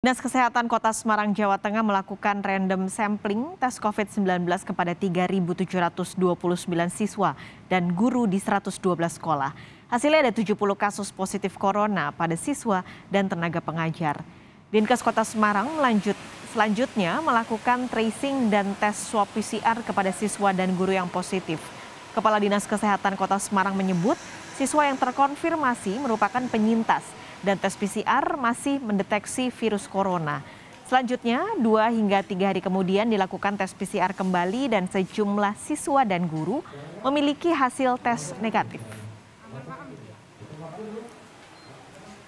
Dinas Kesehatan Kota Semarang, Jawa Tengah melakukan random sampling tes COVID-19 kepada 3.729 siswa dan guru di 112 sekolah. Hasilnya ada 70 kasus positif corona pada siswa dan tenaga pengajar. Dinkes Kota Semarang selanjutnya melakukan tracing dan tes swab PCR kepada siswa dan guru yang positif. Kepala Dinas Kesehatan Kota Semarang menyebut siswa yang terkonfirmasi merupakan penyintas dan tes PCR masih mendeteksi virus corona. Selanjutnya, 2 hingga 3 hari kemudian dilakukan tes PCR kembali dan sejumlah siswa dan guru memiliki hasil tes negatif.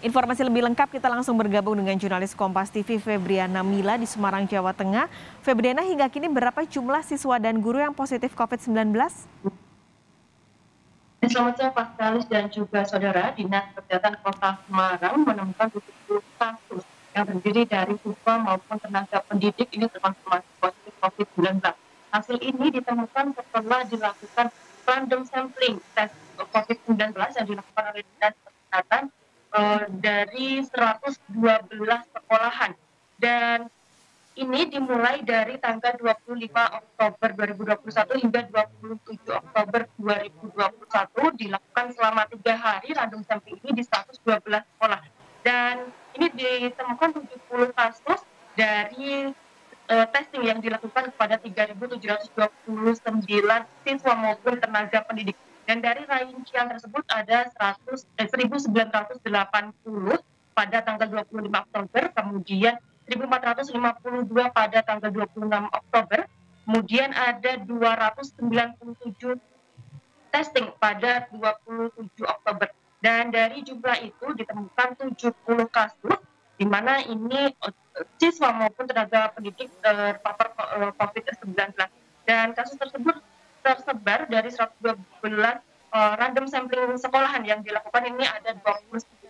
Informasi lebih lengkap kita langsung bergabung dengan jurnalis Kompas TV Febriana Mila di Semarang, Jawa Tengah. Febriana, hingga kini berapa jumlah siswa dan guru yang positif COVID-19? Selamat siang Pak Kalis dan juga saudara. Dinas Kesehatan Kota Semarang menemukan 70 kasus yang terdiri dari siswa maupun tenaga pendidik ini terkonfirmasi positif COVID-19. Hasil ini ditemukan setelah dilakukan random sampling tes COVID-19 yang dilakukan oleh Dinas Kesehatan dari 112 sekolahan. Dan ini dimulai dari tanggal 25 Oktober 2021 hingga 27 Oktober 2021 dilakukan selama 3 hari random sampling ini di 112 sekolah. Dan ini ditemukan 70 kasus dari testing yang dilakukan kepada 3.729 siswa maupun tenaga pendidik. Dan dari rincian tersebut ada 1.980 pada tanggal 25 Oktober, kemudian 1.452 pada tanggal 26 Oktober, kemudian ada 297 testing pada 27 Oktober. Dan dari jumlah itu ditemukan 70 kasus, di mana ini siswa maupun tenaga pendidik terpapar COVID-19. Dan kasus tersebut tersebar dari 112 random sampling sekolahan yang dilakukan. Ini ada 29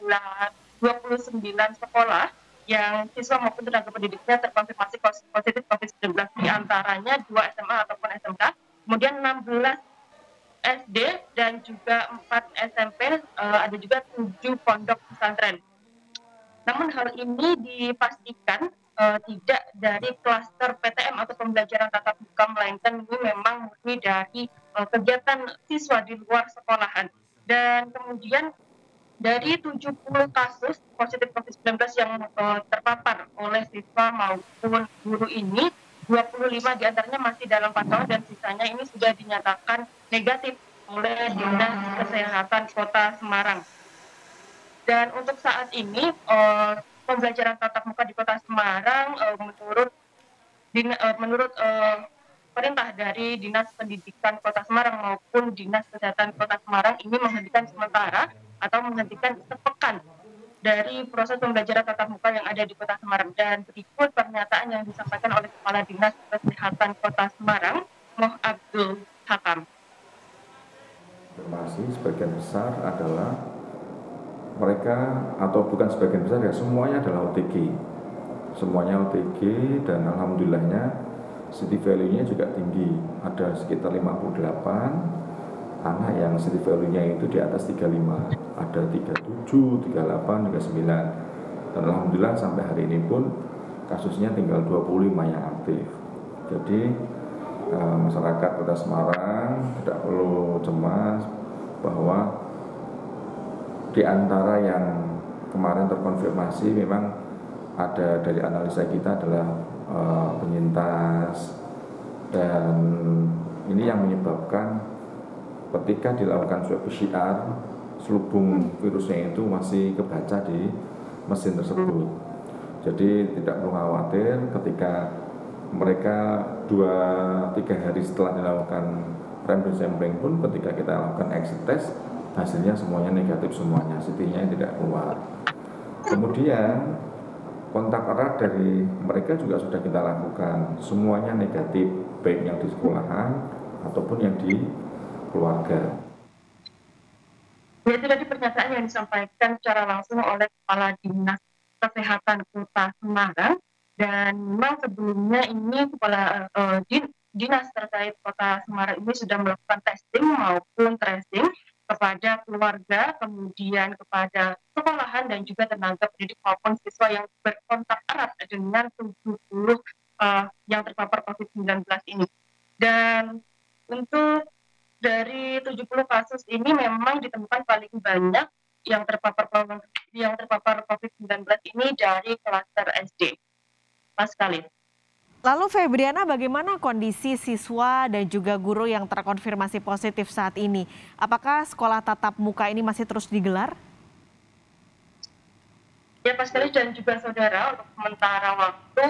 sekolah yang siswa maupun tenaga pendidiknya terkonfirmasi positif COVID-19, di antaranya 2 SMA ataupun SMK, kemudian 16 SD dan juga 4 SMP, ada juga 7 pondok pesantren. Namun hal ini dipastikan tidak dari klaster PTM atau pembelajaran tatap muka, melainkan ini memang murni dari kegiatan siswa di luar sekolahan. Dan kemudian dari 70 kasus positif COVID-19 yang terpapar oleh siswa maupun guru ini, 25 diantaranya masih dalam pantauan dan sisanya ini sudah dinyatakan negatif oleh Dinas Kesehatan Kota Semarang. Dan untuk saat ini pembelajaran tatap muka di Kota Semarang menurut perintah dari Dinas Pendidikan Kota Semarang maupun Dinas Kesehatan Kota Semarang ini menghentikan sementara atau menghentikan sepekan dari proses pembelajaran tatap muka yang ada di Kota Semarang. Dan berikut pernyataan yang disampaikan oleh Kepala Dinas Kesehatan Kota Semarang, Moh Abdul Hakam. Informasi sebagian besar adalah mereka, atau bukan sebagian besar ya, semuanya adalah OTG. Semuanya OTG dan alhamdulillahnya city value-nya juga tinggi. Ada sekitar 58 anak yang city value-nya itu di atas 35. Ada 37, 38, 39. Dan alhamdulillah sampai hari ini pun kasusnya tinggal 25 yang aktif. Jadi masyarakat Kota Semarang tidak perlu cemas bahwa di antara yang kemarin terkonfirmasi memang ada, dari analisa kita adalah penyintas, dan ini yang menyebabkan ketika dilakukan swab PCR selubung virusnya itu masih kebaca di mesin tersebut. Jadi tidak perlu khawatir ketika mereka 2-3 hari setelah dilakukan random sampling pun, ketika kita lakukan exit test hasilnya semuanya negatif, semuanya CT-nya tidak keluar. Kemudian kontak erat dari mereka juga sudah kita lakukan, semuanya negatif, baik yang di sekolahan ataupun yang di keluarga. Itu tadi pernyataan yang disampaikan secara langsung oleh Kepala Dinas Kesehatan Kota Semarang. Dan memang sebelumnya ini Kepala Dinas terkait Kota Semarang ini sudah melakukan testing maupun tracing kepada keluarga, kemudian kepada sekolahan dan juga tenaga pendidik maupun siswa yang berkontak erat dengan 70 yang terpapar COVID-19 ini. Dan untuk dari 70 kasus ini memang ditemukan paling banyak yang terpapar COVID-19 ini dari klaster SD. Pas sekali. Lalu Febriana, bagaimana kondisi siswa dan juga guru yang terkonfirmasi positif saat ini? Apakah sekolah tatap muka ini masih terus digelar? Ya, Pak Sekali dan juga saudara, untuk sementara waktu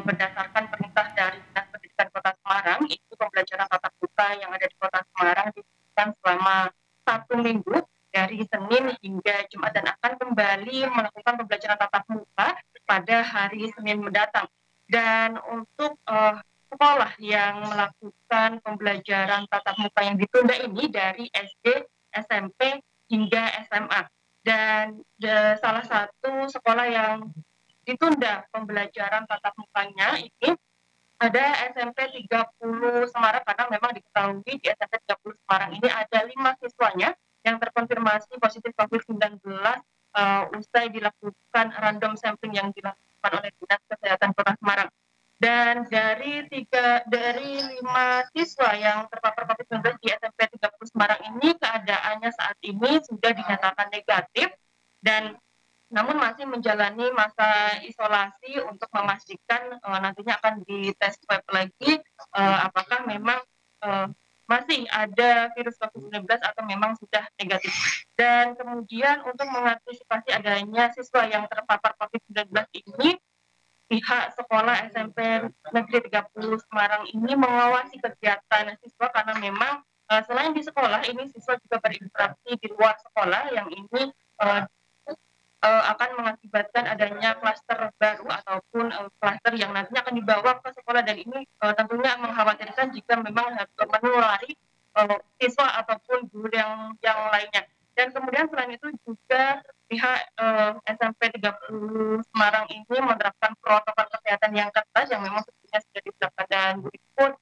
berdasarkan perintah dari Dinas Pendidikan Kota Semarang, itu pembelajaran tatap muka yang ada di Kota Semarang dilakukan selama 1 minggu dari Senin hingga Jumat dan akan kembali melakukan pembelajaran tatap muka pada hari Senin mendatang. Dan untuk sekolah yang melakukan pembelajaran tatap muka yang ditunda ini dari SD, SMP hingga SMA. Dan salah satu sekolah yang ditunda pembelajaran tatap mukanya ini ada SMP 30 Semarang, karena memang diketahui di SMP 30 Semarang ini ada 5 siswanya yang terkonfirmasi positif COVID-19 usai dilakukan random sampling yang dilakukan oleh Dinas Kesehatan Kota Semarang. Dan dari 5 siswa yang terpapar COVID-19 di SMP 30 Semarang ini, keadaannya saat ini sudah dinyatakan negatif dan namun masih menjalani masa isolasi untuk memastikan nantinya akan dites swab lagi apakah memang masih ada virus COVID-19 atau memang sudah negatif. Dan kemudian untuk mengantisipasi adanya siswa yang terpapar COVID-19 ini, pihak sekolah SMP Negeri 30 Semarang ini mengawasi kegiatan siswa karena memang selain di sekolah ini siswa juga berinteraksi di luar sekolah yang ini akan mengakibatkan adanya klaster baru ataupun klaster yang nantinya akan dibawa ke sekolah, dan ini tentunya mengkhawatirkan jika memang menulari siswa ataupun guru yang lainnya. Dan kemudian selain itu juga pihak SMP 30 Semarang ini menerapkan protokol kesehatan yang ketat yang memang sebetulnya sudah diterapkan, dan berikut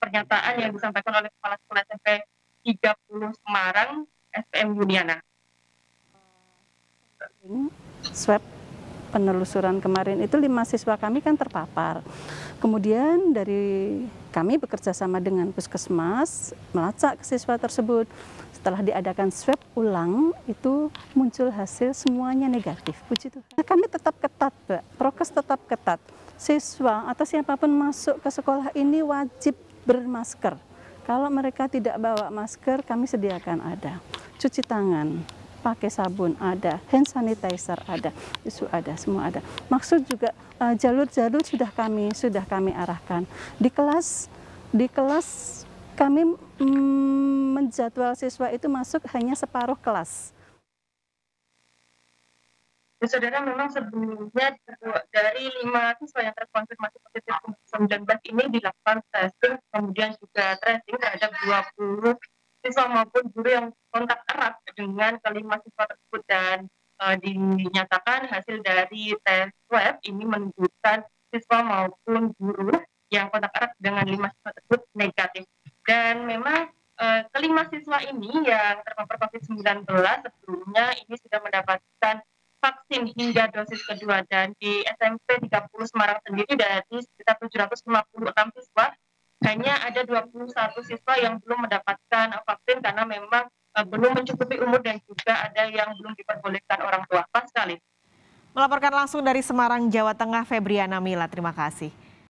pernyataan yang disampaikan oleh Kepala Sekolah SMP 30 Semarang, SPM Yuniana. Swab penelusuran kemarin itu 5 siswa kami kan terpapar. Kemudian dari kami bekerja sama dengan puskesmas melacak ke siswa tersebut. Setelah diadakan swab ulang itu muncul hasil semuanya negatif. Puji Tuhan. Kami tetap ketat, Mbak. Prokes tetap ketat. Siswa atau siapapun masuk ke sekolah ini wajib bermasker. Kalau mereka tidak bawa masker, kami sediakan ada. Cuci tangan, pakai sabun ada, hand sanitizer ada, tisu ada, semua ada. Maksud juga jalur-jalur sudah kami arahkan. Di kelas kami menjadwal siswa itu masuk hanya separuh kelas. Saudara, memang sebelumnya dari 5 siswa yang terkonfirmasi positif COVID-19 ini dilakukan testing, kemudian juga tracing terhadap 20 siswa maupun guru yang kontak erat dengan kelima siswa tersebut, dan dinyatakan hasil dari tes swab ini menunjukkan siswa maupun guru yang kontak erat dengan 5 siswa tersebut negatif. Dan memang kelima siswa ini yang terpapar COVID-19 sebelumnya ini sudah mendapatkan vaksin hingga dosis kedua, dan di SMP 30 Semarang sendiri dari sekitar 756 siswa hanya ada 21 siswa yang belum mendapatkan vaksin karena memang belum mencukupi umur dan juga ada yang belum diperbolehkan orang tua. Pas sekali. Melaporkan langsung dari Semarang, Jawa Tengah, Febriana Mila, terima kasih.